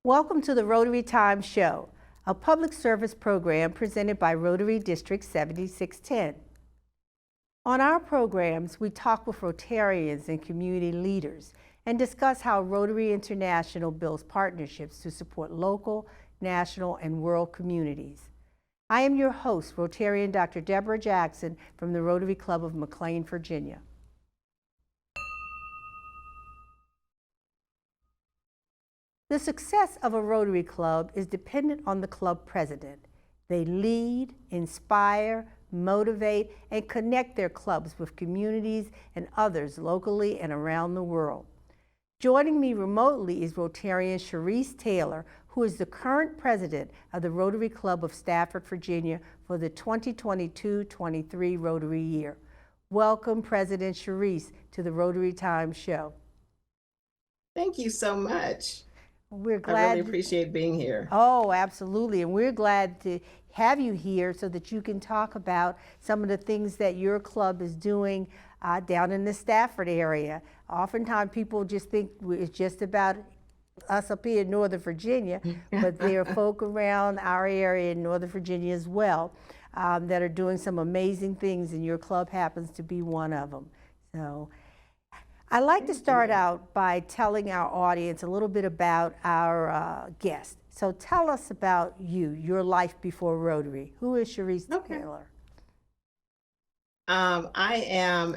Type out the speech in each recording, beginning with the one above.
Welcome to the Rotary Time Show, a public service program presented by Rotary District 7610. On our programs, we talk with Rotarians and community leaders and discuss how Rotary International builds partnerships to support local, national, and world communities. I am your host, Rotarian Dr. Deborah Jackson from the Rotary Club of McLean, Virginia. The success of a Rotary Club is dependent on the club president. They lead, inspire, motivate, and connect their clubs with communities and others locally and around the world. Joining me remotely is Rotarian Cherice Taylor, who is the current president of the Rotary Club of Stafford, Virginia for the 2022-23 Rotary year. Welcome, President Cherice, to the Rotary Time Show. Thank you so much. We're glad. I really appreciate being here. Oh, absolutely. And we're glad to have you here so that you can talk about some of the things that your club is doing down in the Stafford area. Oftentimes people just think it's just about us up here in Northern Virginia, but there are folk around our area in Northern Virginia as well that are doing some amazing things, and your club happens to be one of them. So I'd like to start out by telling our audience a little bit about our guest. So tell us about you, your life before Rotary. Who is Cherice Taylor? I am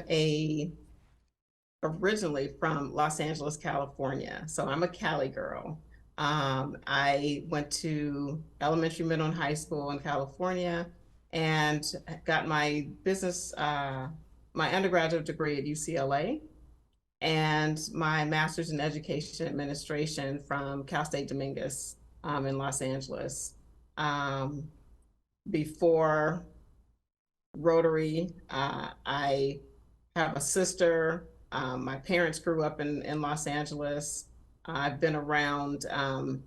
originally from Los Angeles, California. So I'm a Cali girl. I went to elementary, middle, and high school in California and got my my undergraduate degree at UCLA. And my master's in education administration from Cal State Dominguez in Los Angeles. Before Rotary, I have a sister. My parents grew up in Los Angeles. I've been around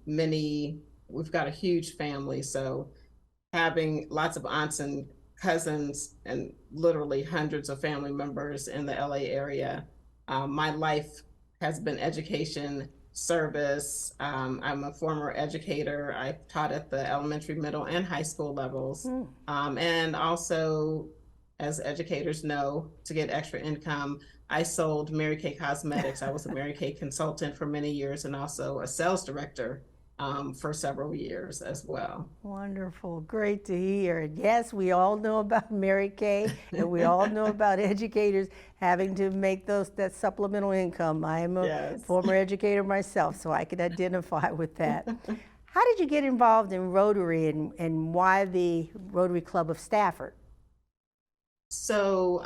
we've got a huge family, so having lots of aunts and cousins and literally hundreds of family members in the LA area. My life has been education, service. I'm a former educator. I taught at the elementary, middle, and high school levels. And also, as educators know, to get extra income, I sold Mary Kay Cosmetics. I was a Mary Kay consultant for many years and also a sales director for several years as well. Wonderful, great to hear. And yes, we all know about Mary Kay, and we all know about educators having to make that supplemental income. I am a former educator myself, so I can identify with that. How did you get involved in Rotary, and why the Rotary Club of Stafford? So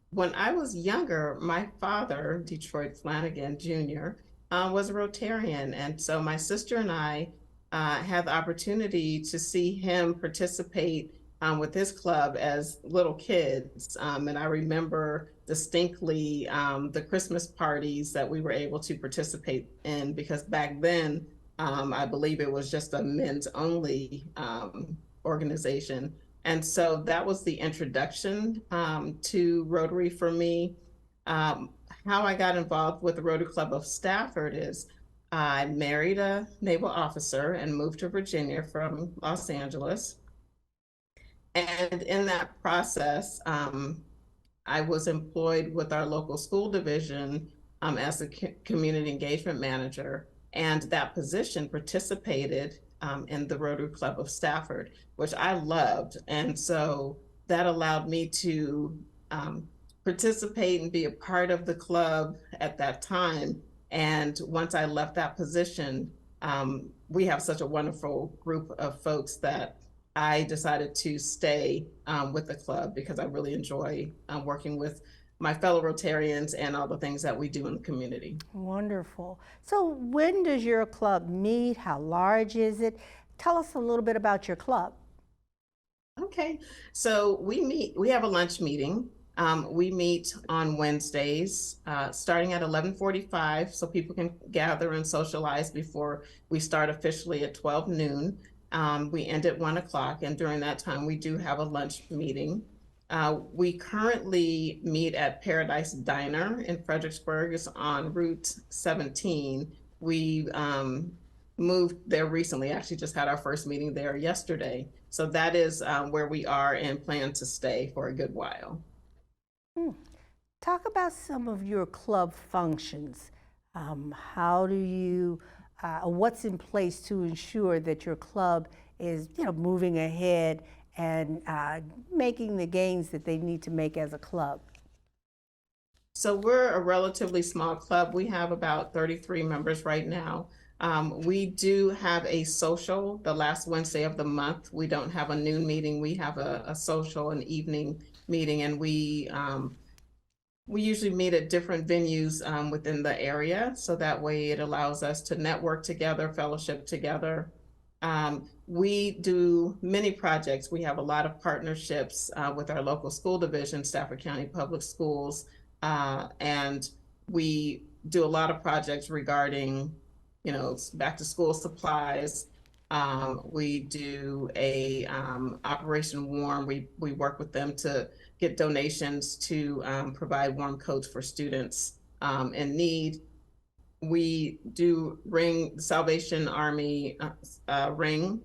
when I was younger, my father, Detroit Flanagan Jr., was a Rotarian. And so my sister and I had the opportunity to see him participate with his club as little kids. And I remember distinctly the Christmas parties that we were able to participate in, because back then, I believe it was just a men's only organization. And so that was the introduction to Rotary for me. How I got involved with the Rotary Club of Stafford is I married a naval officer and moved to Virginia from Los Angeles. And in that process, I was employed with our local school division as a community engagement manager. And that position participated in the Rotary Club of Stafford, which I loved. And so that allowed me to participate and be a part of the club at that time. And once I left that position, we have such a wonderful group of folks that I decided to stay with the club, because I really enjoy working with my fellow Rotarians and all the things that we do in the community. Wonderful. So when does your club meet? How large is it? Tell us a little bit about your club. Okay, so we have a lunch meeting. We meet on Wednesdays, starting at 11:45, so people can gather and socialize before we start officially at 12 noon. We end at 1 o'clock, and during that time, we do have a lunch meeting. We currently meet at Paradise Diner in Fredericksburg. It's on Route 17. We moved there recently, actually just had our first meeting there yesterday. So that is where we are and plan to stay for a good while. Talk about some of your club functions. How do you, what's in place to ensure that your club is, moving ahead and making the gains that they need to make as a club? So we're a relatively small club. We have about 33 members right now. We do have a social the last Wednesday of the month. We don't have a noon meeting. We have a social, an evening meeting, and we usually meet at different venues within the area. So that way it allows us to network together, fellowship together. We do many projects. We have a lot of partnerships with our local school division, Stafford County Public Schools, and we do a lot of projects regarding, back to school supplies. We do a Operation Warm. We work with them to get donations to provide warm coats for students in need. We do ring Salvation Army ring,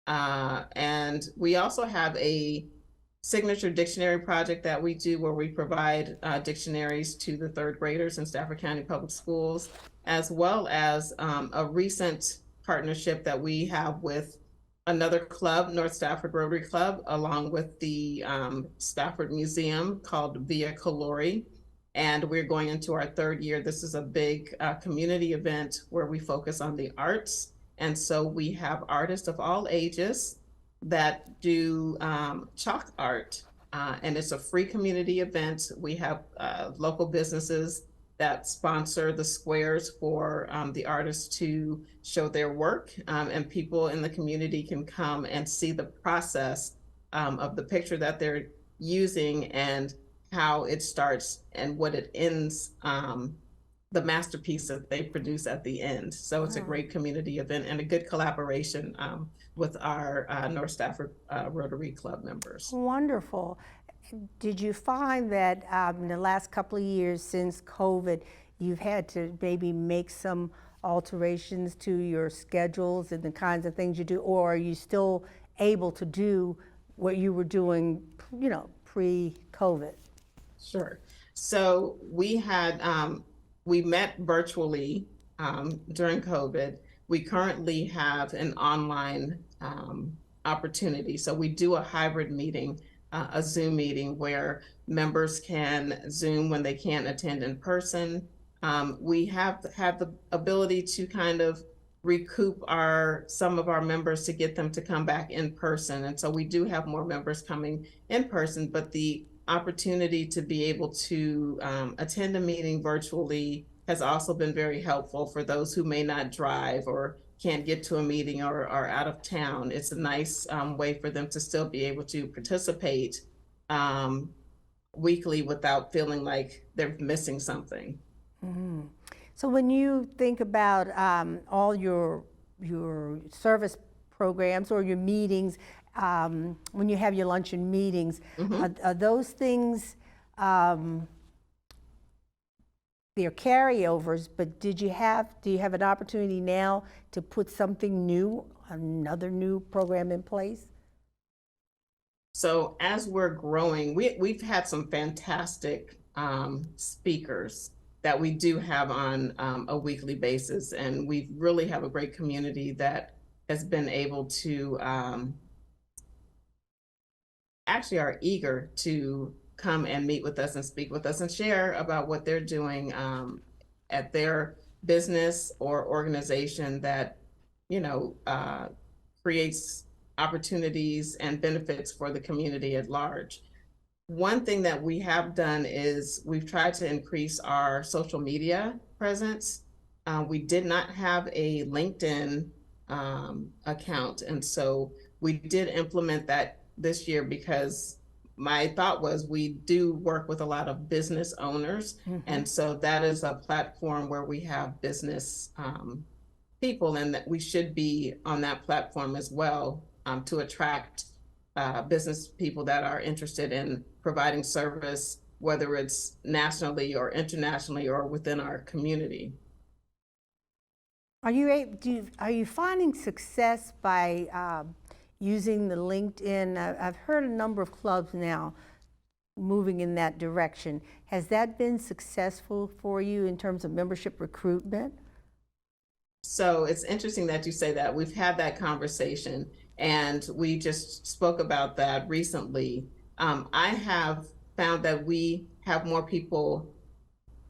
and we also have a signature dictionary project that we do where we provide dictionaries to the third graders in Stafford County Public Schools, as well as a recent partnership that we have with another club, North Stafford Rotary Club, along with the Stafford Museum called Via Colori. And we're going into our third year. This is a big community event where we focus on the arts. And so we have artists of all ages that do chalk art. And it's a free community event. We have local businesses that sponsor the squares for the artists to show their work, and people in the community can come and see the process of the picture that they're using and how it starts and what it ends, the masterpiece that they produce at the end. So it's a great community event and a good collaboration with our North Stafford Rotary Club members. Wonderful. Did you find that in the last couple of years since COVID, you've had to maybe make some alterations to your schedules and the kinds of things you do, or are you still able to do what you were doing, pre-COVID? Sure. So we met virtually during COVID. We currently have an online opportunity. So we do a hybrid meeting, a Zoom meeting where members can Zoom when they can't attend in person. We have the ability to kind of recoup some of our members to get them to come back in person. And so we do have more members coming in person, but the opportunity to be able to attend a meeting virtually has also been very helpful for those who may not drive or can't get to a meeting or are out of town. It's a nice way for them to still be able to participate weekly without feeling like they're missing something. Mm-hmm. So when you think about all your service programs or your meetings, when you have your luncheon meetings, are those things, they're carryovers, but do you have an opportunity now to put something new, another new program in place? So as we're growing, we've had some fantastic speakers that we do have on a weekly basis, and we really have a great community that has been able to actually are eager to come and meet with us and speak with us and share about what they're doing at their business or organization that creates opportunities and benefits for the community at large. One thing that we have done is we've tried to increase our social media presence. We did not have a LinkedIn account, and so we did implement that this year because my thought was we do work with a lot of business owners, and so that is a platform where we have business people, and that we should be on that platform as well to attract business people that are interested in providing service, whether it's nationally or internationally or within our community. Are you finding success by using the LinkedIn? I've heard a number of clubs now moving in that direction. Has that been successful for you in terms of membership recruitment? So it's interesting that you say that. We've had that conversation, and we just spoke about that recently. I have found that we have more people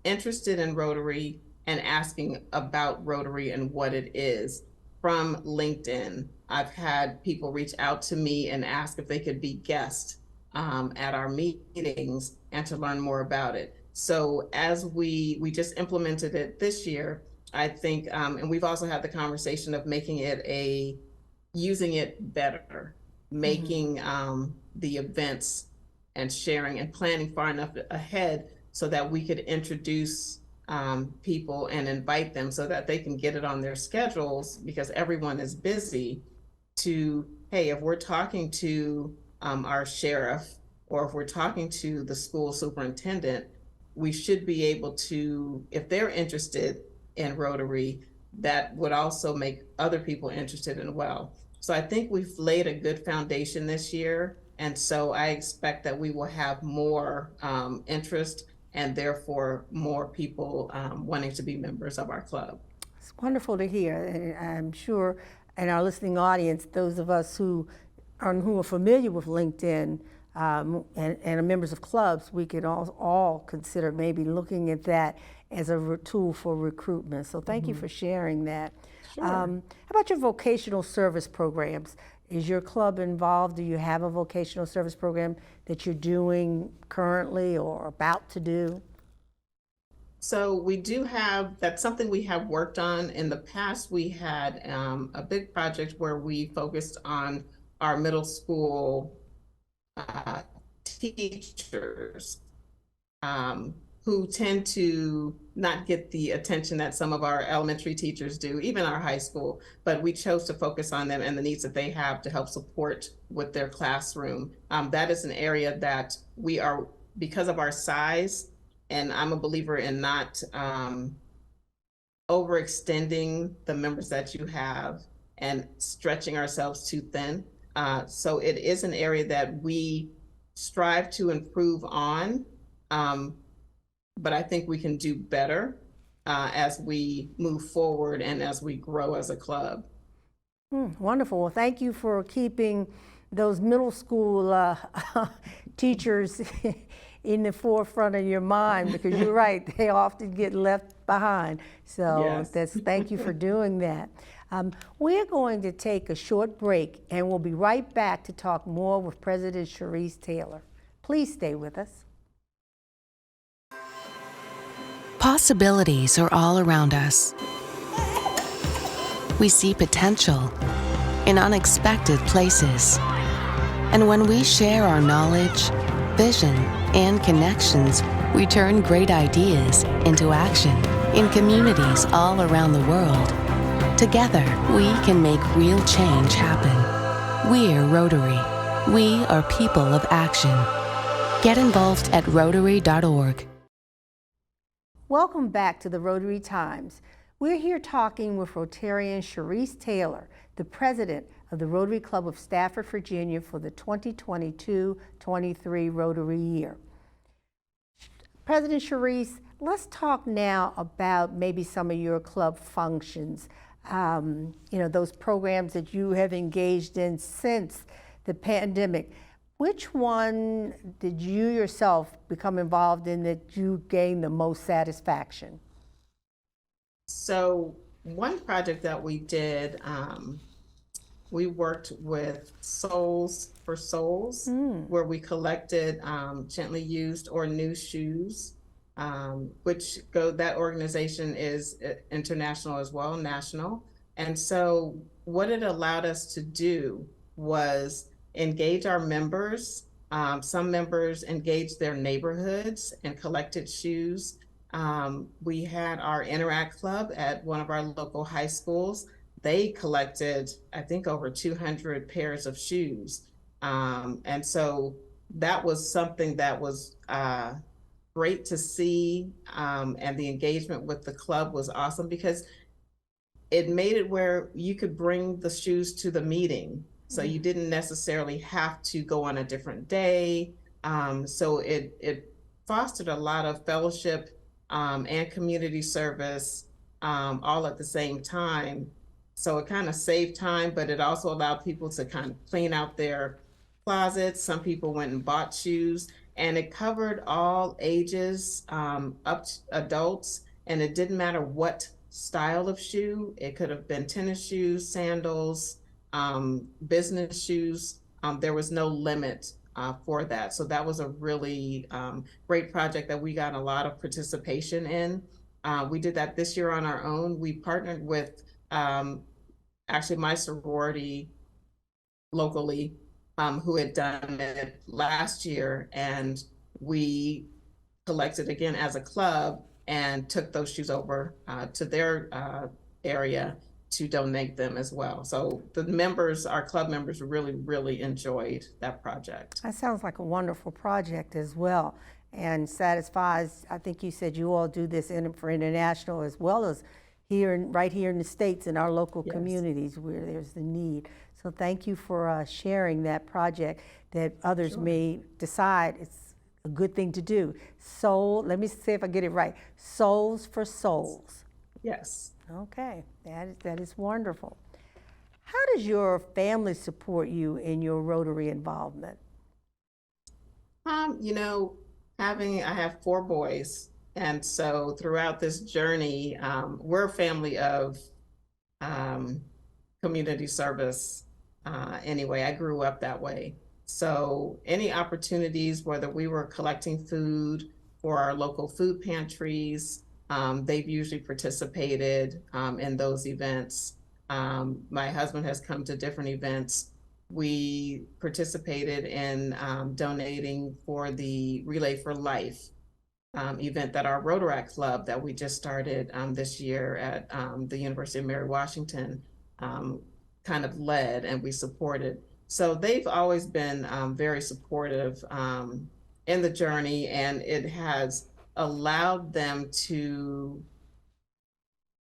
interested in Rotary and asking about Rotary and what it is from LinkedIn. I've had people reach out to me and ask if they could be guests at our meetings and to learn more about it. So as we just implemented it this year, I think, and we've also had the conversation of making it using it better, making the events and sharing and planning far enough ahead so that we could introduce people and invite them so that they can get it on their schedules, because everyone is busy, to, hey, if we're talking to our sheriff, or if we're talking to the school superintendent, we should be able to, if they're interested in Rotary, that would also make other people interested as well. So I think we've laid a good foundation this year. And so I expect that we will have more interest, and therefore more people wanting to be members of our club. It's wonderful to hear, and I'm sure in our listening audience, those of us who are familiar with LinkedIn and are members of clubs, we could all consider maybe looking at that as a tool for recruitment. So thank you for sharing that. Sure. How about your vocational service programs? Is your club involved? Do you have a vocational service program that you're doing currently or about to do? So we do have, that's something we have worked on. In the past, we had a big project where we focused on our middle school teachers who tend to not get the attention that some of our elementary teachers do, even our high school, but we chose to focus on them and the needs that they have to help support with their classroom. That is an area that we are, because of our size, and I'm a believer in not overextending the members that you have and stretching ourselves too thin. So it is an area that we strive to improve on, but I think we can do better as we move forward and as we grow as a club. Wonderful. Well, thank you for keeping those middle school teachers in the forefront of your mind, because you're right, they often get left behind. So Yes. thank you for doing that. We're going to take a short break, and we'll be right back to talk more with President Cherice Taylor. Please stay with us. Possibilities are all around us. We see potential in unexpected places. And when we share our knowledge, vision, and connections, we turn great ideas into action in communities all around the world. Together, we can make real change happen. We're Rotary. We are people of action. Get involved at Rotary.org. Welcome back to the Rotary Times. We're here talking with Rotarian Cherice Taylor, the president of the Rotary Club of Stafford, Virginia for the 2022-23 Rotary year. President Cherice, let's talk now about maybe some of your club functions. Those programs that you have engaged in since the pandemic. Which one did you yourself become involved in that you gained the most satisfaction? So one project that we did, we worked with Souls for Souls, where we collected gently used or new shoes, that organization is international as well, national. And so what it allowed us to do was engage our members. Some members engaged their neighborhoods and collected shoes. We had our Interact Club at one of our local high schools. They collected, I think, over 200 pairs of shoes. And so that was something that was great to see. And the engagement with the club was awesome, because it made it where you could bring the shoes to the meeting. So you didn't necessarily have to go on a different day. So it fostered a lot of fellowship and community service all at the same time. So it kind of saved time, but it also allowed people to kind of clean out their closets. Some people went and bought shoes, and it covered all ages up to adults, and it didn't matter what style of shoe. It could have been tennis shoes, sandals, business shoes. There was no limit for that. So that was a really great project that we got a lot of participation in. We did that this year on our own. We partnered with actually my sorority locally, who had done it last year, and we collected again as a club and took those shoes over to their area to donate them as well. So the members, our club members, really enjoyed that project. That sounds like a wonderful project as well, and satisfies, I think you said you all do this for international as well as right here in the States, in our local communities where there's the need. So thank you for sharing that project that others may decide it's a good thing to do. Let me see if I get it right. Souls for Souls. Yes. Okay, that is wonderful. How does your family support you in your Rotary involvement? You know, I have 4 boys, and so throughout this journey, we're a family of community service. Anyway, I grew up that way. So any opportunities, whether we were collecting food for our local food pantries, they've usually participated in those events. My husband has come to different events. We participated in donating for the Relay for Life event that our Rotary Club that we just started this year at the University of Mary Washington kind of led, and we supported. So they've always been very supportive in the journey, and it has allowed them to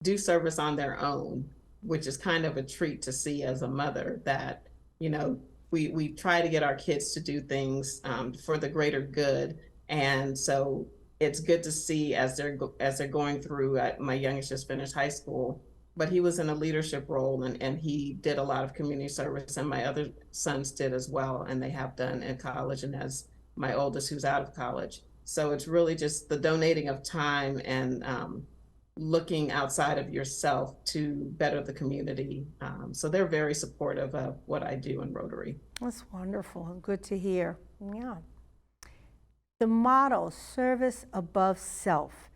do service on their own, which is kind of a treat to see as a mother, that, you know, we try to get our kids to do things for the greater good. And so it's good to see as they're going through. My youngest just finished high school, but he was in a leadership role, and he did a lot of community service, and my other sons did as well, and they have done in college, and as my oldest who's out of college. So it's really just the donating of time and looking outside of yourself to better the community. So they're very supportive of what I do in Rotary. That's wonderful. Good to hear. Yeah. The motto, service above self,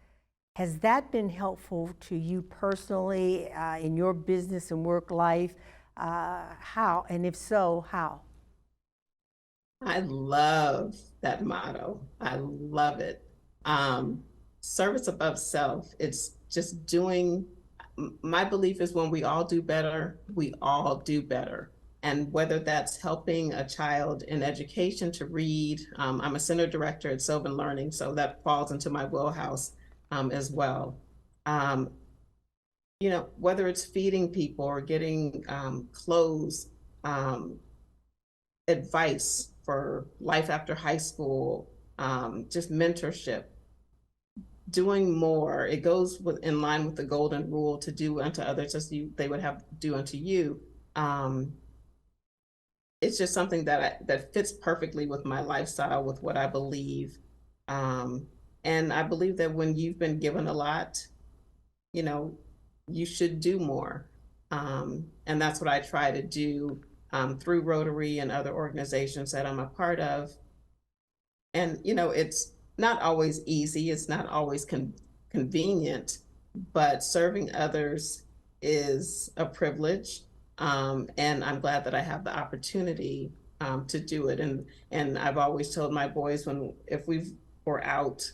has that been helpful to you personally in your business and work life? How, and if so, how? I love that motto. I love it. Service above self. It's just doing, my belief is when we all do better, we all do better. And whether that's helping a child in education to read, I'm a center director at Sylvan Learning, so that falls into my wheelhouse as well. You know, whether it's feeding people or getting clothes, advice for life after high school, just mentorship, doing more. It goes in line with the golden rule to do unto others as they would have do unto you. It's just something that fits perfectly with my lifestyle, with what I believe. And I believe that when you've been given a lot, you know, you should do more. And that's what I try to do through Rotary and other organizations that I'm a part of. And, you know, it's not always easy. It's not always convenient, but serving others is a privilege. And I'm glad that I have the opportunity to do it. And I've always told my boys, if we were out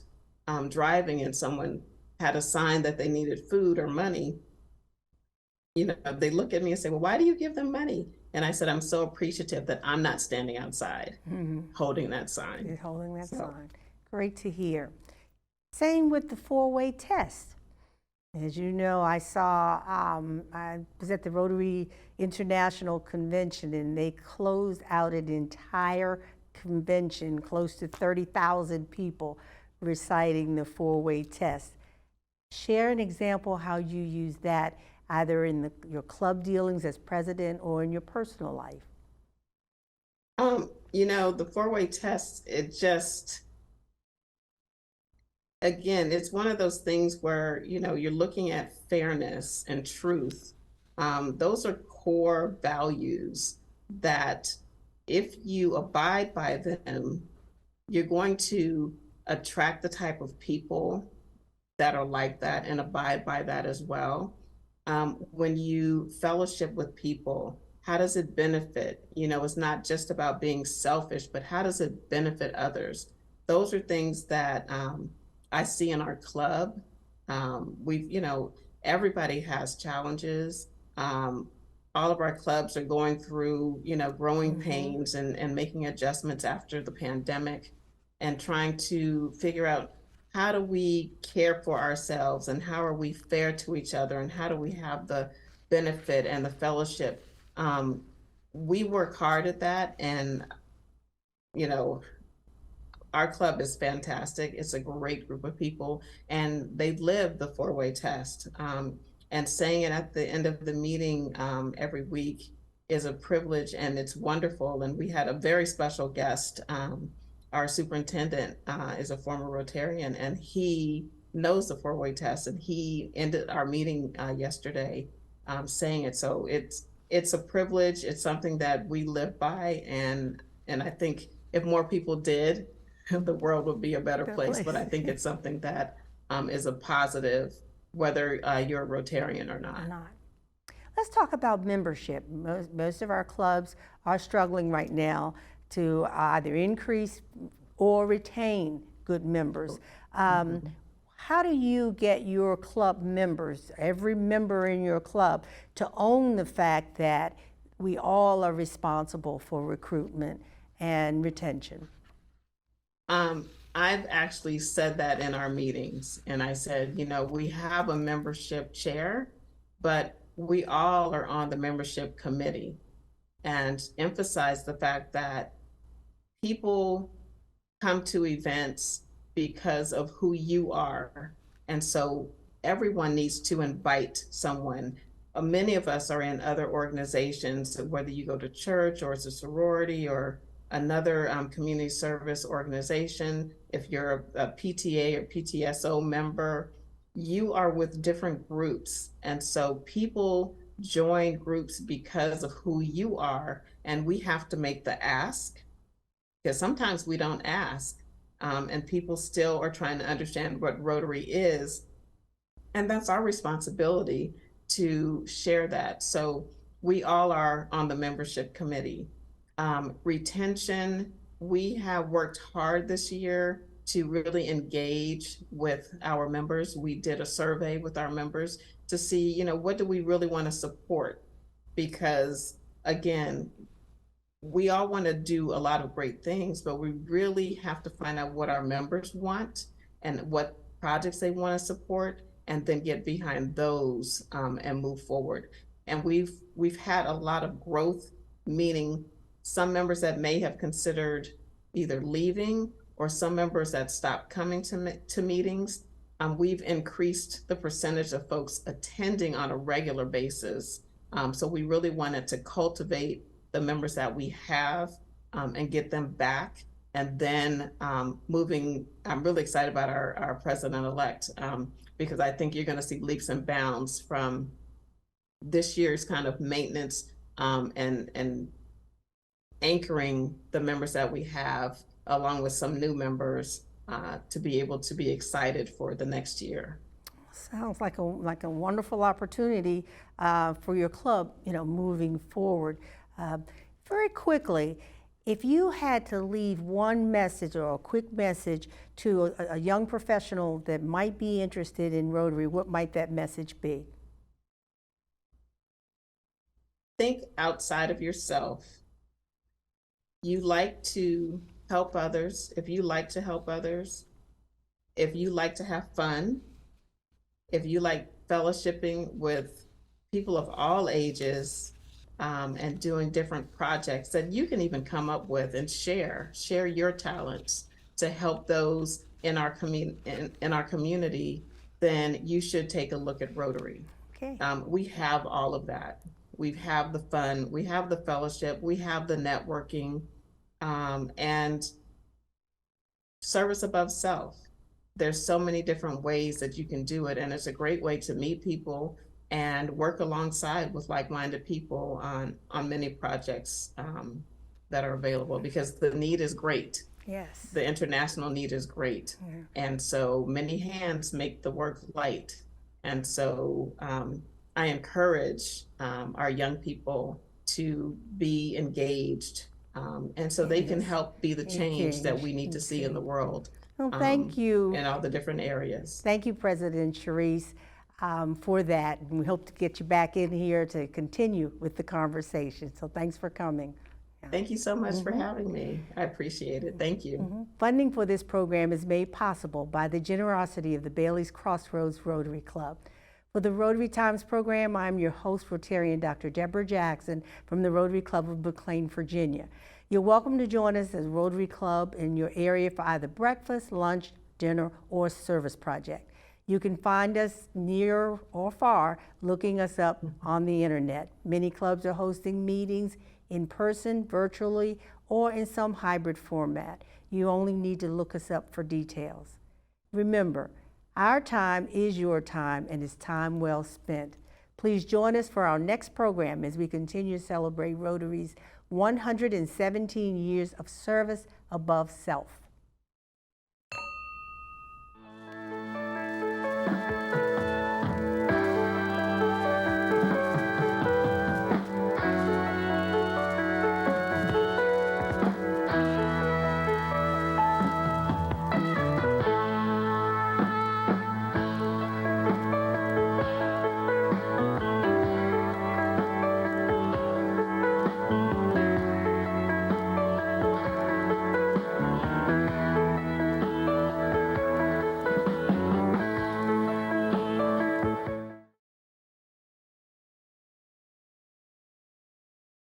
driving and someone had a sign that they needed food or money, you know, they look at me and say, well, why do you give them money? And I said, I'm so appreciative that I'm not standing outside holding that sign. You're holding that sign. Great to hear. Same with the 4-way test. As you know, I was at the Rotary International Convention, and they closed out an entire convention, close to 30,000 people reciting the four-way test. Share an example how you use that either in your club dealings as president or in your personal life. The four-way test, again, it's one of those things where, you're looking at fairness and truth. Those are core values that if you abide by them, you're going to attract the type of people that are like that and abide by that as well. When you fellowship with people, how does it benefit? It's not just about being selfish, but how does it benefit others? Those are things that I see in our club. Everybody has challenges. All of our clubs are going through, growing pains and making adjustments after the pandemic and trying to figure out how do we care for ourselves and how are we fair to each other and how do we have the benefit and the fellowship. We work hard at that, and our club is fantastic. It's a great group of people, and they live the four-way test. And saying it at the end of the meeting every week is a privilege, and it's wonderful. And we had a very special guest. Our superintendent is a former Rotarian, and he knows the four-way test, and he ended our meeting yesterday saying it. So it's a privilege. It's something that we live by, and I think if more people did, the world would be a better place. But I think it's something that is a positive, whether you're a Rotarian or not. Let's talk about membership. Most of our clubs are struggling right now to either increase or retain good members. How do you get your club members, every member in your club, to own the fact that we all are responsible for recruitment and retention? I've actually said that in our meetings, and I said, we have a membership chair, but we all are on the membership committee, and emphasize the fact that people come to events because of who you are. And so everyone needs to invite someone. Many of us are in other organizations, whether you go to church or it's a sorority or another community service organization. If you're a PTA or PTSO member, you are with different groups. And so people join groups because of who you are, and we have to make the ask, because sometimes we don't ask, and people still are trying to understand what Rotary is, and that's our responsibility to share that. So we all are on the membership committee. Retention, we have worked hard this year to really engage with our members. We did a survey with our members to see, what do we really want to support? Because again, we all want to do a lot of great things, but we really have to find out what our members want and what projects they want to support, and then get behind those and move forward. And we've had a lot of growth, meaning some members that may have considered either leaving or some members that stopped coming to meetings. We've increased the percentage of folks attending on a regular basis. So we really wanted to cultivate the members that we have and get them back. And then I'm really excited about our president-elect because I think you're going to see leaps and bounds from this year's kind of maintenance and anchoring the members that we have, along with some new members, to be able to be excited for the next year. Sounds like a wonderful opportunity for your club, moving forward. Very quickly, if you had to leave one message or a quick message to a young professional that might be interested in Rotary, what might that message be? Think outside of yourself. You like to help others. If you like to help others, if you like to have fun, if you like fellowshipping with people of all ages, and doing different projects that you can even come up with and share your talents to help those in our community, then you should take a look at Rotary. Okay. We have all of that. We have the fun, we have the fellowship, we have the networking, and service above self. There's so many different ways that you can do it, and it's a great way to meet people and work alongside with like-minded people on many projects that are available, because the need is great. Yes. The international need is great. Yeah. And so many hands make the work light. And so I encourage our young people to be engaged, and so they can Yes. help be the change that we need to see in the world. Well, thank you. In all the different areas. Thank you, President Cherice, for that. And we hope to get you back in here to continue with the conversation. So thanks for coming. Thank you so much for having me. I appreciate it. Thank you. Funding for this program is made possible by the generosity of the Bailey's Crossroads Rotary Club. For the Rotary Times program, I'm your host, Rotarian Dr. Deborah Jackson from the Rotary Club of McLean, Virginia. You're welcome to join us as Rotary Club in your area for either breakfast, lunch, dinner, or service project. You can find us near or far looking us up on the internet. Many clubs are hosting meetings in person, virtually, or in some hybrid format. You only need to look us up for details. Remember, our time is your time, and it's time well spent. Please join us for our next program as we continue to celebrate Rotary's 117 years of service above self.